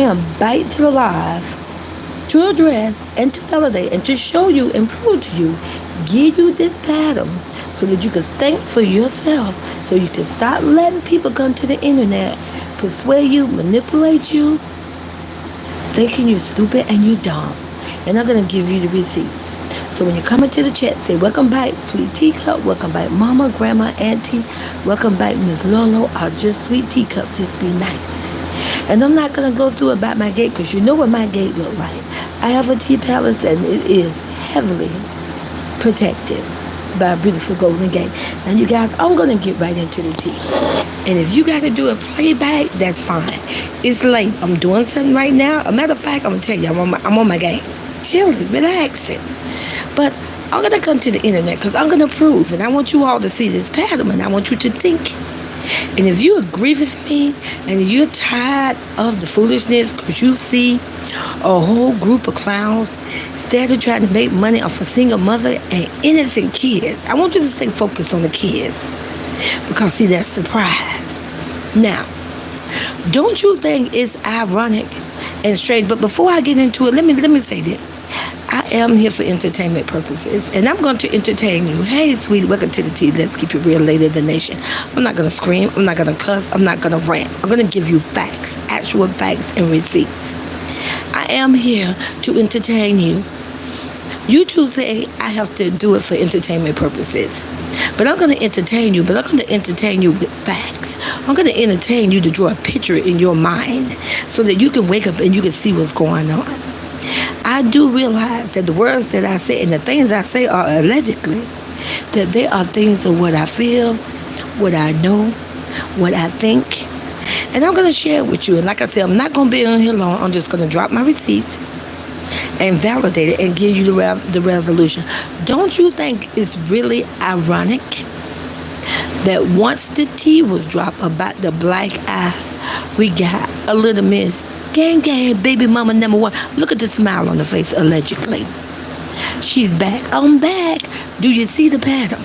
am back to the live to address and to validate and to show you and prove to you, give you this pattern so that you can think for yourself, so you can stop letting people come to the internet, persuade you, manipulate you, thinking you're stupid and you're dumb. And I'm going to give you the receipts. So when you come into the chat, say, welcome back, Sweet Teacup. Welcome back, Mama, Grandma, Auntie. Welcome back, Miss Lolo. Or just Sweet Teacup. Just be nice. And I'm not going to go through about my gate because you know what my gate look like. I have a tea palace and it is heavily protected by a beautiful golden gate. Now, you guys, I'm going to get right into the tea. And if you got to do a playback, that's fine. It's late. I'm doing something right now. A matter of fact, I'm going to tell you, I'm on my game. Chilling, relaxing. But I'm going to come to the internet because I'm going to prove. And I want you all to see this pattern. And I want you to think. And if you agree with me and you're tired of the foolishness because you see a whole group of clowns instead of trying to make money off a single mother and innocent kids, I want you to stay focused on the kids. Because, see, that's the prize. Now, don't you think it's ironic and strange? But before I get into it, let me say this. I am here for entertainment purposes, and I'm going to entertain you. Hey, sweetie, welcome to the tea. Let's keep it real, lady of the nation. I'm not going to scream. I'm not going to cuss. I'm not going to rant. I'm going to give you facts, actual facts and receipts. I am here to entertain you. You two say I have to do it for entertainment purposes. But I'm going to entertain you, but I'm going to entertain you with facts. I'm going to entertain you to draw a picture in your mind so that you can wake up and you can see what's going on. I do realize that the words that I say and the things I say are allegedly, that they are things of what I feel, what I know, what I think. And I'm going to share it with you. And like I said, I'm not going to be on here long. I'm just going to drop my receipts and validate it and give you the resolution. Don't you think it's really ironic that once the tea was dropped about the black eye, we got a little miss, gang, baby mama number one. Look at the smile on the face, allegedly. She's back. I'm back. Do you see the pattern?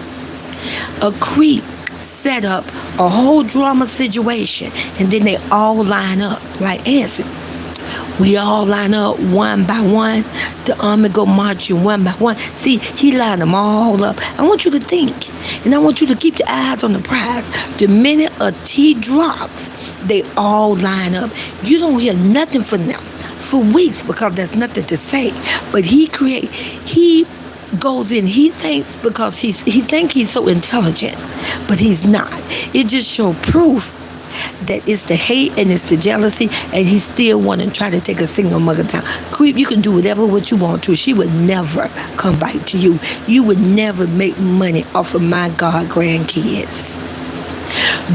A creep set up a whole drama situation, and then they all line up like ants. We all line up one by one. The army go marching one by one. See, he lined them all up. I want you to think, and I want you to keep your eyes on the prize. The minute a tea drops, they all line up. You don't hear nothing from them for weeks because there's nothing to say. But he goes in, he thinks because he thinks he's so intelligent, but he's not. It just shows proof that it's the hate and it's the jealousy, and he still want to try to take a single mother down. Creep, you can do whatever what you want to. She would never come back to you. You would never make money off of my god grandkids.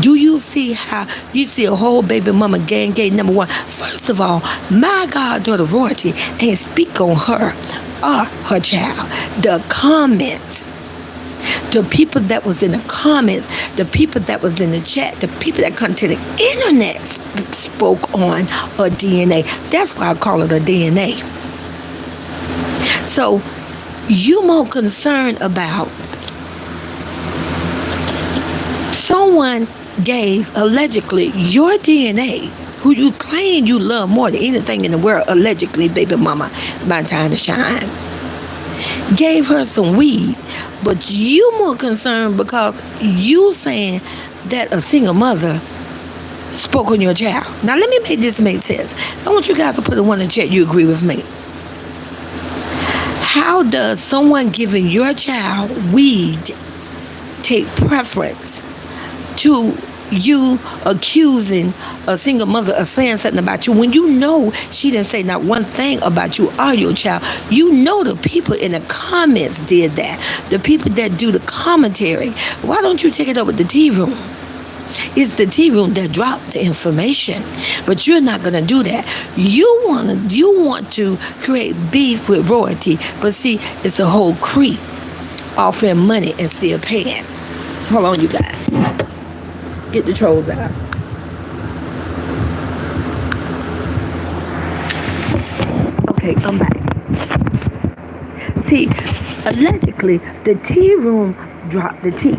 Do you see how you see a whole baby mama gang number one? First of all, my goddaughter royalty ain't speak on her or her child. The comments, the people that was in the comments, the people that was in the chat, the people that come to the internet spoke on a DNA. That's why I call it a DNA. So you more concerned about someone gave allegedly your DNA, who you claim you love more than anything in the world, allegedly, baby mama, my time to shine, gave her some weed, but you more concerned because you saying that a single mother spoke on your child. Now let me make this make sense. I want you guys to put in one in the chat you agree with me. How does someone giving your child weed take preference to you accusing a single mother of saying something about you when you know she didn't say not one thing about you or your child? You know the people in the comments did that. The people that do the commentary. Why don't you take it up with the tea room? It's the tea room that dropped the information, but you're not gonna do that. You want to create beef with royalty, but see, it's a whole creep offering money and still paying. Hold on, you guys. Get the trolls out. Okay, I'm back. See, allegedly, the tea room dropped the tea.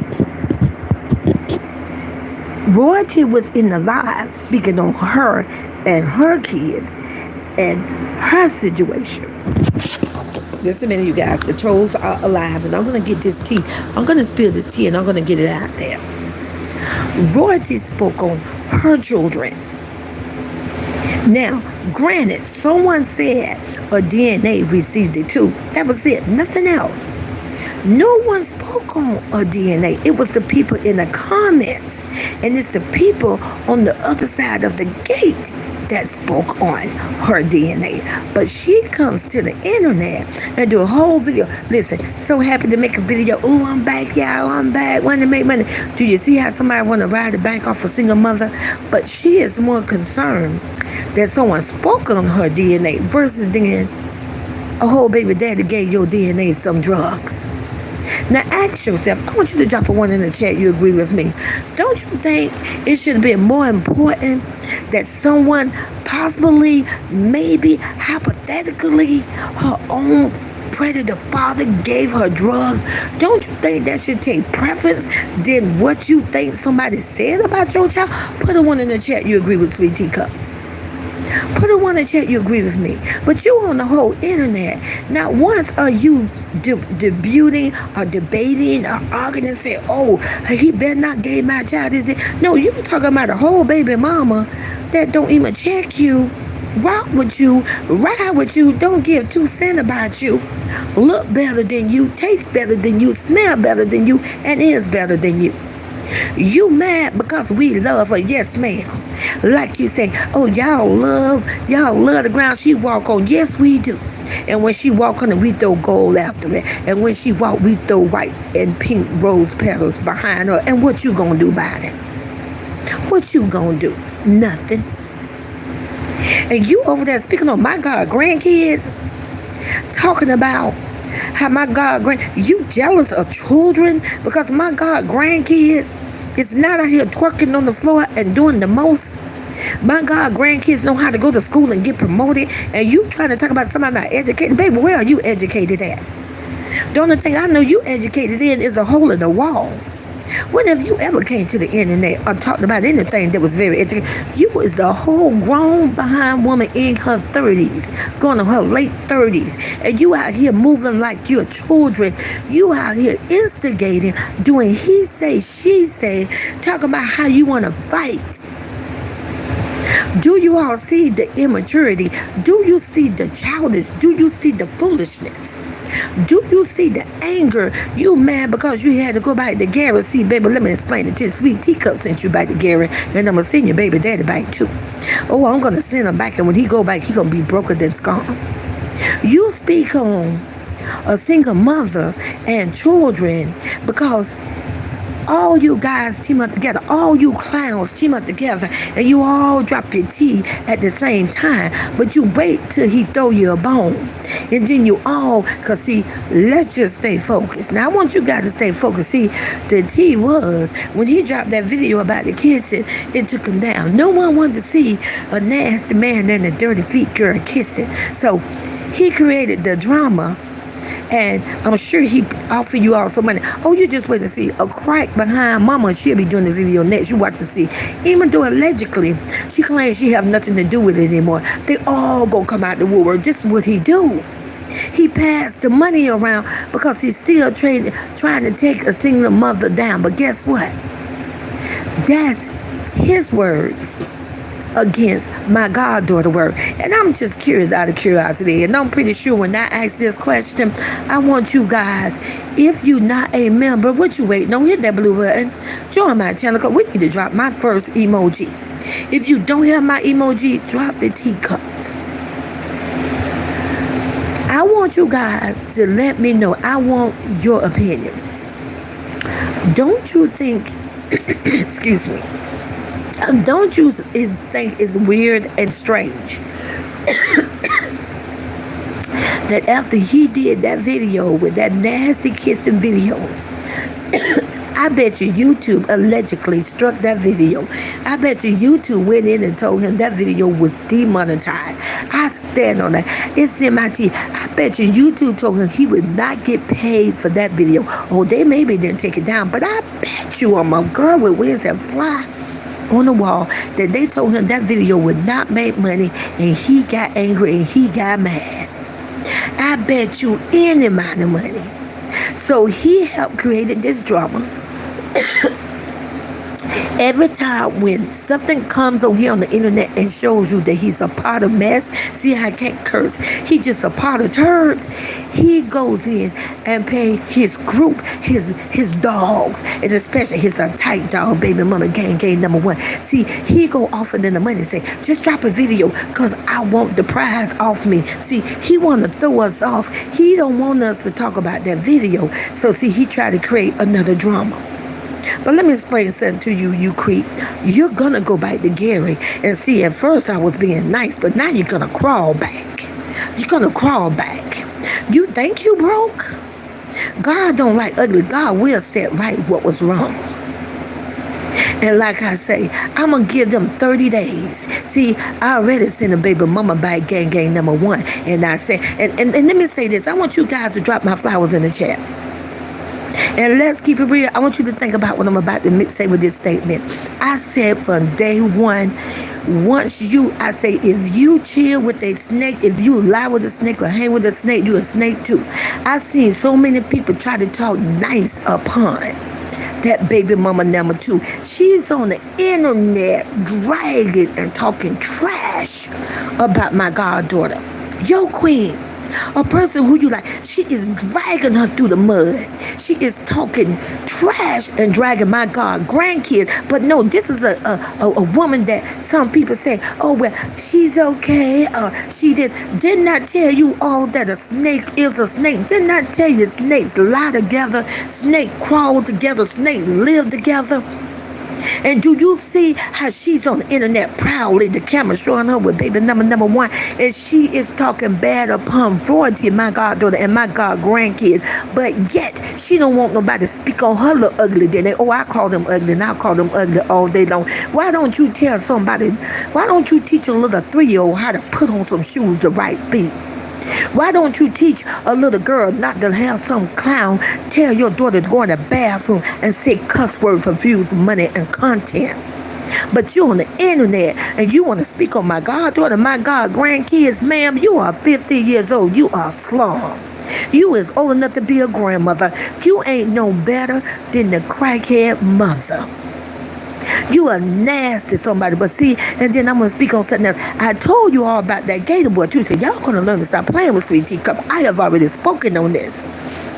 Royalty was in the live speaking on her and her kids, in her situation. Just a minute, you guys. The trolls are alive, and I'm gonna get this tea. I'm gonna spill this tea, and I'm gonna get it out there. Royalty spoke on her children. Now, granted, someone said a DNA received it too. That was it. Nothing else. No one spoke on a DNA. It was the people in the comments. And it's the people on the other side of the gate that spoke on her DNA. But she comes to the internet and do a whole video. Listen, so happy to make a video. Oh, I'm back, y'all. I'm back. Want to make money. Do you see how somebody want to ride the bank off a single mother? But she is more concerned that someone spoke on her DNA versus then a whole baby daddy gave your DNA some drugs. Now ask yourself, I want you to drop a one in the chat, you agree with me. Don't you think it should have been more important that someone possibly, maybe, hypothetically, her own predator father gave her drugs? Don't you think that should take preference than what you think somebody said about your child? Put a one in the chat, you agree with Sweet Teacup. Put a one in the chat, you agree with me. But you on the whole internet. Not once are you debuting or debating or arguing and say, oh, he better not gave my child this. No, you talking about a whole baby mama that don't even check you, rock with you, ride with you, don't give 2 cents about you, look better than you, taste better than you, smell better than you, and is better than you. You mad because we love her? Yes, ma'am. Like you say, oh, y'all love the ground she walk on. Yes, we do. And when she walk on it, we throw gold after it. And when she walk, we throw white and pink rose petals behind her. And what you gonna do about it? What you gonna do? Nothing. And you over there speaking on my God grandkids, talking about how my God you jealous of children because my God grandkids is not out here twerking on the floor and doing the most. My God grandkids know how to go to school and get promoted, and you trying to talk about somebody not educated. Baby, where are you educated at? The only thing I know you educated in is a hole in the wall. When have you ever came to the internet or talked about anything that was very educated? You is a whole grown behind woman in her 30s, going to her late 30s, and you out here moving like you're children. You out here instigating, doing he say, she say, talking about how you want to fight. Do you all see the immaturity? Do you see the childish? Do you see the foolishness? Do you see the anger? You mad because you had to go back to Gary. See, baby, let me explain it to you. Sweet Teacup sent you back to Gary, and I'm going to send your baby daddy back too. Oh, I'm going to send him back, and when he go back, he going to be broker than scum. You speak on a single mother and children because all you guys team up together, all you clowns team up together, and you all drop your tea at the same time, but you wait till he throw you a bone, and then you all, cause see, let's just stay focused. Now I want you guys to stay focused. See, the tea was, when he dropped that video about the kissing, it took him down. No one wanted to see a nasty man and a dirty feet girl kissing, so he created the drama. And I'm sure he offered you all some money. Oh, you just wait to see. A crack behind mama, she'll be doing the video next. You watch and see. Even though allegedly, she claims she have nothing to do with it anymore. They all gonna come out the woodwork. This is what he do. He passed the money around because he's still trying to take a single mother down. But guess what? That's his word against my goddaughter word. And I'm just curious out of curiosity, and I'm pretty sure when I ask this question, I want you guys, if you not a member, what you waiting on? Hit that blue button, join my channel, because we need to drop my first emoji. If you don't have my emoji, drop the teacups. I want you guys to let me know. I want your opinion. Don't you think excuse me, don't you think it's weird and strange that after he did that video with that nasty kissing videos, I bet you YouTube allegedly struck that video. I bet you YouTube went in and told him that video was demonetized. I stand on that. It's in my teeth. I bet you YouTube told him he would not get paid for that video. Oh, they maybe didn't take it down, but I bet you I'm a girl with wings that fly. on the wall that they told him that video would not make money, and he got angry and he got mad. I bet you any amount of money. So he helped created this drama. Every time when something comes on here on the internet and shows you that he's a part of mess, see, I can't curse. He just a part of turds. He goes in and pay his group, his dogs, and especially his tight dog, baby mama gang number one. See, he go offer them the money and say, just drop a video because I want the prize off me. See, he want to throw us off. He don't want us to talk about that video. So see, he tried to create another drama. But let me explain something to you, you creep. You're going to go back to Gary and see, at first I was being nice, but now you're going to crawl back. You're going to crawl back. You think you broke? God don't like ugly. God will set right what was wrong. And like I say, I'm going to give them 30 days. See, I already sent a baby mama back gang number one. And I said, and let me say this. I want you guys to drop my flowers in the chat. And let's keep it real. I want you to think about what I'm about to say with this statement. I said from day one, I say, if you chill with a snake, if you lie with a snake or hang with a snake, you a snake too. I seen so many people try to talk nice upon that baby mama number two. She's on the internet dragging and talking trash about my goddaughter, your queen. A person who you like, she is dragging her through the mud. She is talking trash and dragging my grandkids. But no, this is a woman that some people say, oh, well, she's okay. She did not tell you all that a snake is a snake. Did not tell you snakes lie together, snake crawl together, snake live together. And do you see how she's on the internet proudly, the camera showing her with baby number one, and she is talking bad upon royalty, my goddaughter and my grandkids, but yet she don't want nobody to speak on her little ugly. Then I call them ugly, and I call them ugly all day long. Why don't you tell somebody, why don't you teach a little 3-year-old how to put on some shoes the right feet? Why don't you teach a little girl not to have some clown tell your daughter to go in the bathroom and say cuss words for views, money, and content? But you on the internet and you want to speak on my goddaughter, my grandkids, ma'am, you are 50 years old. You are slum. You is old enough to be a grandmother. You ain't no better than the crackhead mother. You are nasty somebody. But see, and then I'm going to speak on something else. I told you all about that gator boy too. So y'all going to learn to stop playing with Sweet Teacup. I have already spoken on this.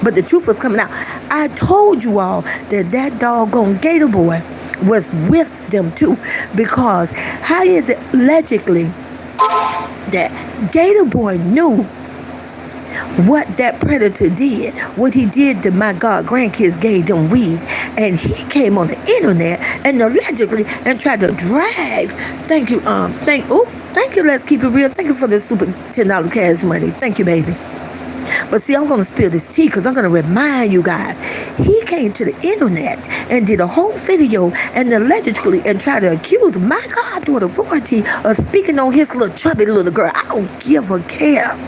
But the truth was coming out. I told you all that doggone gator boy was with them too. Because how is it allegedly that gator boy knew what that predator did, what he did to my grandkids, gave them weed, and he came on the internet and allegedly and tried to drag. Thank you, let's keep it real. Thank you for the super $10 cash money. Thank you, baby. But see, I'm going to spill this tea because I'm going to remind you guys. He came to the internet and did a whole video and allegedly and tried to accuse my goddaughter royalty of speaking on his little chubby little girl. I don't give a care.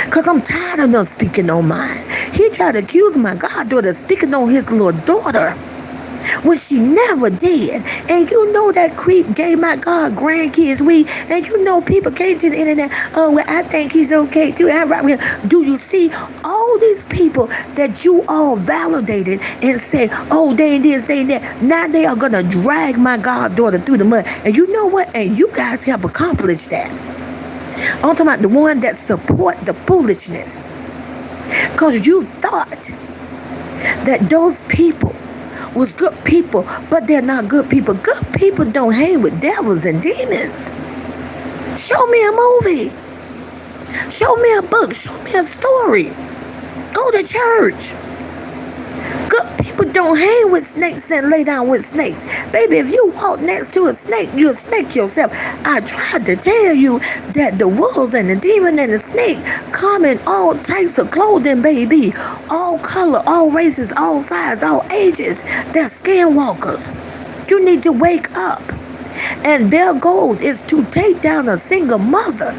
Because I'm tired of them speaking on mine. He tried to accuse my goddaughter of speaking on his little daughter when she never did. And you know that creep gave my grandkids weed. And you know people came to the internet, oh, well, I think he's okay too. Do you see all these people that you all validated and said, oh, they ain't this, they ain't that. Now they are going to drag my goddaughter through the mud. And you know what? And you guys have accomplished that. I'm talking about the one that support the foolishness. Because you thought that those people was good people, but they're not good people. Good people don't hang with devils and demons. Show me a movie. Show me a book. Show me a story. Go to church. Good people don't hang with snakes and lay down with snakes. Baby, if you walk next to a snake, you'll snake yourself. I tried to tell you that the wolves and the demon and the snake come in all types of clothing, baby. All color, all races, all sizes, all ages. They're skinwalkers. You need to wake up. And their goal is to take down a single mother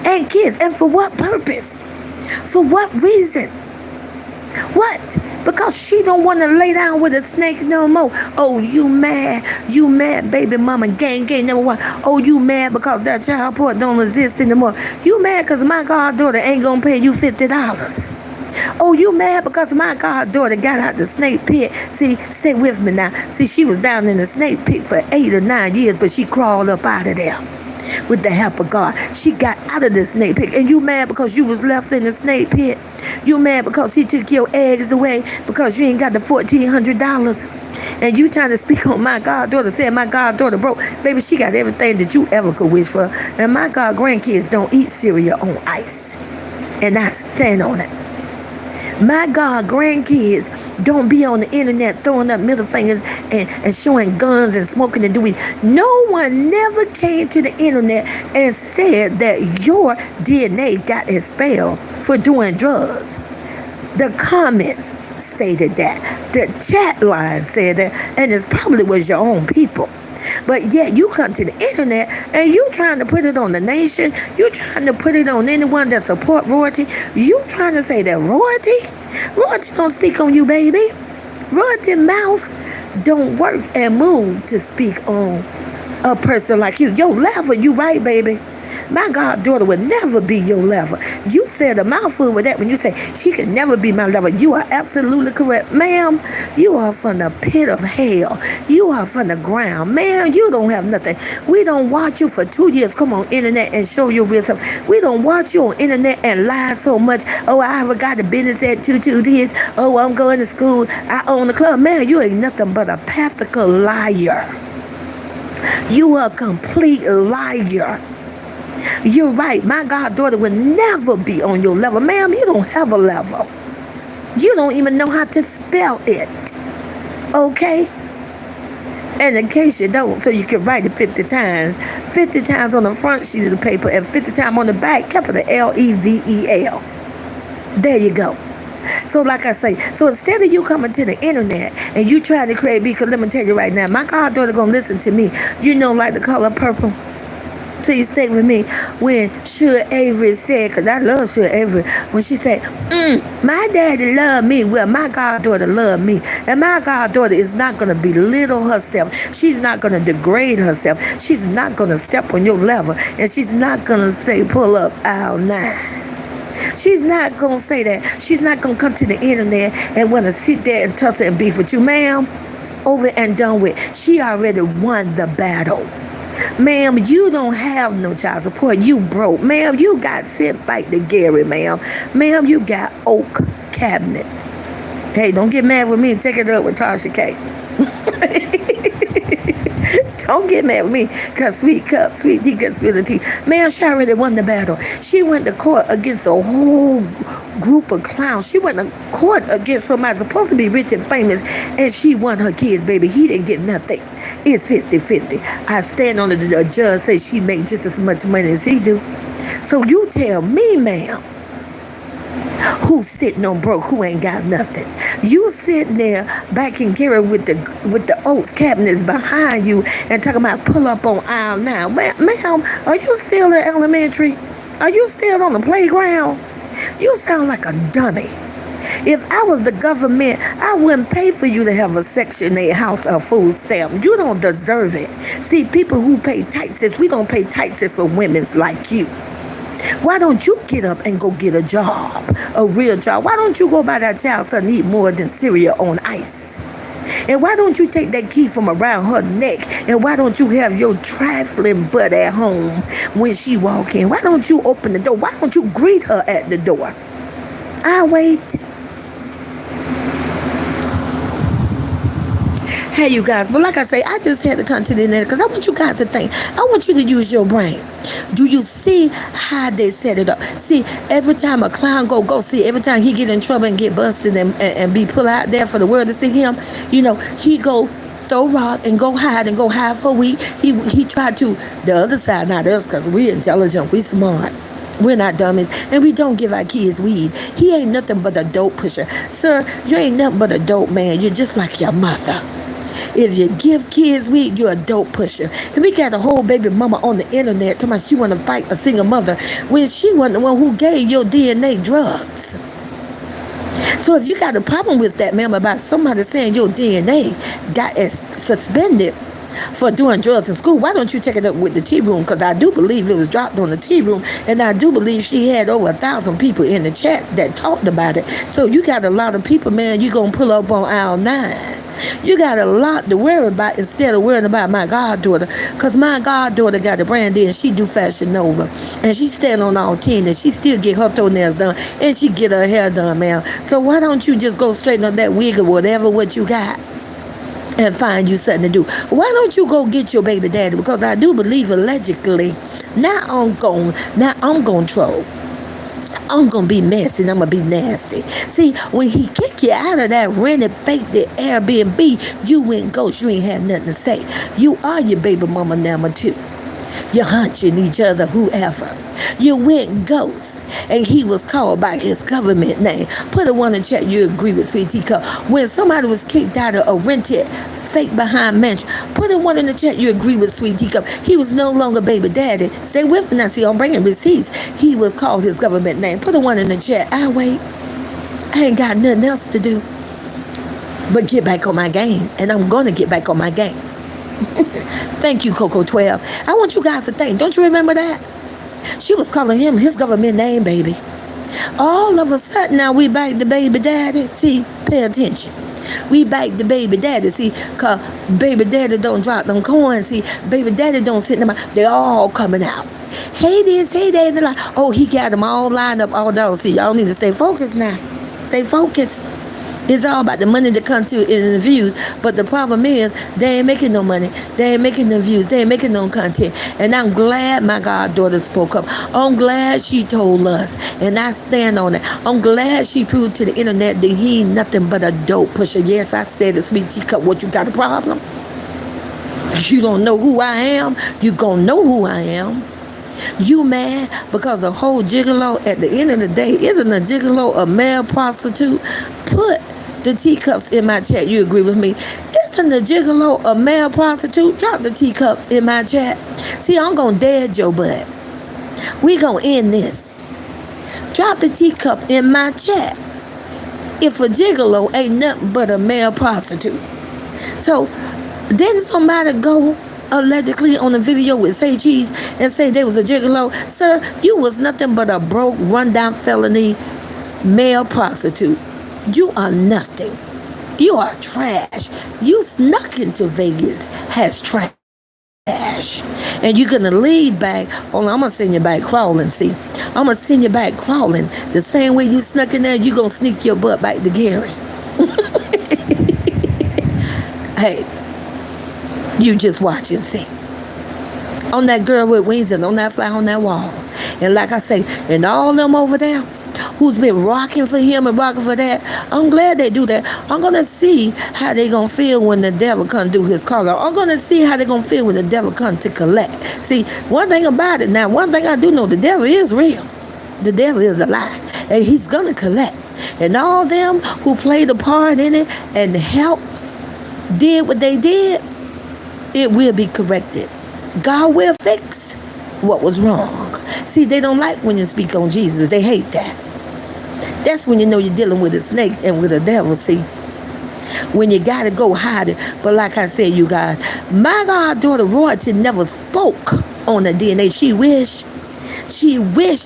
and kids. And for what purpose? For what reason? What? because she don't want to lay down with a snake no more. Oh, you mad, baby mama, gang, number one. Oh, you mad because that child support don't exist anymore. You mad because my goddaughter ain't gonna pay you $50. Oh, you mad because my goddaughter got out the snake pit. See, stay with me now. See, she was down in the snake pit for 8 or 9 years, but she crawled up out of there with the help of God. She got out of the snake pit. And you mad because you was left in the snake pit? You mad because he took your eggs away because you ain't got the $1,400? And you trying to speak on my goddaughter, saying my goddaughter broke. Baby, she got everything that you ever could wish for. And my god grandkids don't eat cereal on ice. And I stand on it. My God, grandkids don't be on the internet throwing up middle fingers and showing guns and smoking and doing. No one never came to the internet and said that your DNA got expelled for doing drugs. The comments stated that. The chat line said that. And it probably was your own people. But yet you come to the internet and you trying to put it on the nation. You trying to put it on anyone that support royalty. You trying to say that royalty don't speak on you, baby. Royalty mouth don't work and move to speak on a person like you. Your level, you right, baby. My goddaughter would never be your level. You said a mouthful with that when you say she can never be my level. You are absolutely correct. Ma'am, you are from the pit of hell. You are from the ground. Ma'am, you don't have nothing. We don't watch you for 2 years. Come on internet and show your real self. We don't watch you on internet and lie so much. Oh, I got the business at 2 this. Oh, I'm going to school. I own the club. Man, you ain't nothing but a pathological liar. You are a complete liar. You're right. My goddaughter would never be on your level. Ma'am, you don't have a level. You don't even know how to spell it. Okay? And in case you don't, so you can write it 50 times. 50 times on the front sheet of the paper and 50 times on the back, capital Level. There you go. So like I say, so instead of you coming to the internet and you trying to create, because let me tell you right now, my goddaughter gonna listen to me. You know, like the color purple. Please stay with me when Sugar Avery said, because I love Sugar Avery, when she said, my daddy loved me. Well, my goddaughter loved me. And my goddaughter is not going to belittle herself. She's not going to degrade herself. She's not going to step on your level. And she's not going to say, pull up aisle 9. She's not going to say that. She's not going to come to the internet and want to sit there and tussle and beef with you. Ma'am, over and done with. She already won the battle. Ma'am, you don't have no child support. You broke. Ma'am, you got sent back to Gary, ma'am. Ma'am, you got oak cabinets. Hey, don't get mad with me. Take it up with Tasha K. Don't get mad with me, because sweet cup, sweet tea, cup, spilling tea. Man, she already won the battle. She went to court against a whole group of clowns. She went to court against somebody supposed to be rich and famous, and she won her kids, baby. He didn't get nothing. It's 50-50. I stand on it. The judge says she made just as much money as he do. So you tell me, ma'am, who's sitting on broke, who ain't got nothing? You sitting there back in Gary with the oats cabinets behind you and talking about pull up on aisle 9. Ma'am, are you still in elementary? Are you still on the playground? You sound like a dummy. If I was the government, I wouldn't pay for you to have a Section 8 house or food stamp. You don't deserve it. See, people who pay taxes, we don't pay taxes for women's like you. Why don't you get up and go get a job, a real job? Why don't you go buy that child something to eat more than cereal on ice? And why don't you take that key from around her neck? And why don't you have your trifling butt at home when she walk in? Why don't you open the door? Why don't you greet her at the door? I'll wait. Hey, you guys, but like I say, I just had to come to the internet because I want you guys to think. I want you to use your brain. Do you see how they set it up? See, every time a clown go see, every time he get in trouble and get busted and be put out there for the world to see him, you know, he go throw rock and go hide for a week. He tried to, the other side, not us, because we intelligent, we smart. We're not dummies, and we don't give our kids weed. He ain't nothing but a dope pusher. Sir, you ain't nothing but a dope man. You're just like your mother. If you give kids weed, you're a dope pusher. And we got a whole baby mama on the internet talking about she want to fight a single mother when she wasn't the one who gave your DNA drugs. So if you got a problem with that, ma'am, about somebody saying your DNA got suspended for doing drugs in school, why don't you take it up with the tea room? Because I do believe it was dropped on the tea room, and I do believe she had over 1,000 people in the chat that talked about it. So you got a lot of people, man, you going to pull up on aisle 9. You got a lot to worry about instead of worrying about my goddaughter. Because my goddaughter got a brand and she do Fashion Nova. And she stand on all 10 and she still get her toenails done. And she get her hair done, man. So why don't you just go straighten up that wig or whatever what you got and find you something to do? Why don't you go get your baby daddy? Because I do believe allegedly, now I'm going to troll. I'm going to be messy and I'm going to be nasty. See, when he kick you out of that rented, faked the Airbnb, you went ghost. You ain't had nothing to say. You are your baby mama number 2. You're hunching each other, whoever. You went ghost. And he was called by his government name. Put a 1 in chat, you agree with Sweet Teacup. When somebody was kicked out of a rented, fake behind mansion, put a 1 in the chat, you agree with Sweet Teacup. He was no longer baby daddy. Stay with me now, see, I'm bringing receipts. He was called his government name. Put a 1 in the chat. I wait. I ain't got nothing else to do but get back on my game. And I'm going to get back on my game. Thank you, Coco 12. I want you guys to think. Don't you remember that? She was calling him his government name, baby. All of a sudden, now we back to baby daddy. See, pay attention. We back to baby daddy. See, because baby daddy don't drop them coins. See, baby daddy don't sit in them. They all coming out. Hey this, hey that. They're like, oh, he got them all lined up, all those. See, y'all need to stay focused now. Stay focused. It's all about the money that come to in the views. But the problem is, they ain't making no money. They ain't making no views. They ain't making no content. And I'm glad my goddaughter spoke up. I'm glad she told us. And I stand on it. I'm glad she proved to the internet that he ain't nothing but a dope pusher. Yes, I said it, Sweet Teacup. What, you got a problem? You don't know who I am? You gonna know who I am. You mad because a whole gigolo at the end of the day, isn't a gigolo a male prostitute? Put the teacups in my chat. You agree with me? Isn't a gigolo a male prostitute? Drop the teacups in my chat. See, I'm going to dead your butt. We going to end this. Drop the teacup in my chat. If a gigolo ain't nothing but a male prostitute. So, didn't somebody go allegedly on a video with Say Cheese and say they was a gigolo? Sir, you was nothing but a broke, rundown felony male prostitute. You are nothing. You are trash. You snuck into Vegas as trash. And you're going to lead back. Hold on, I'm going to send you back crawling, see. I'm going to send you back crawling. The same way you snuck in there, you're going to sneak your butt back to Gary. Hey, you just watch and see. On that girl with wings and on that fly on that wall. And like I say, and all them over there who's been rocking for him and rocking for that, I'm glad they do that. I'm going to see how they going to feel when the devil come do his cargo. I'm going to see how they going to feel when the devil come to collect. See, one thing about it now, one thing I do know, the devil is real. The devil is a lie. And he's going to collect. And all them who played a part in it and helped, did what they did, it will be corrected. God will fix what was wrong. See, they don't like when you speak on Jesus. They hate that. That's when you know you're dealing with a snake and with a devil, see. When you got to go hide it. But like I said, you guys, my goddaughter Royalty never spoke on the DNA. She wished,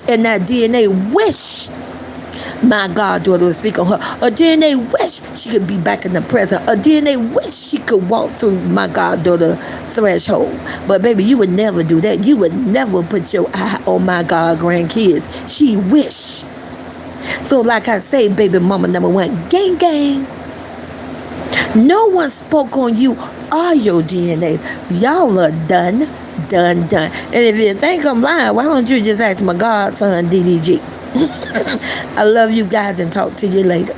and that DNA wished my goddaughter would speak on her. A DNA wish she could be back in the present. A DNA wish she could walk through my goddaughter's threshold. But baby, you would never do that. You would never put your eye on my god grandkids. She wished. So like I say, baby mama number 1, gang gang. No one spoke on you or your DNA. Y'all are done. And if you think I'm lying, why don't you just ask my godson DDG? I love you guys and talk to you later.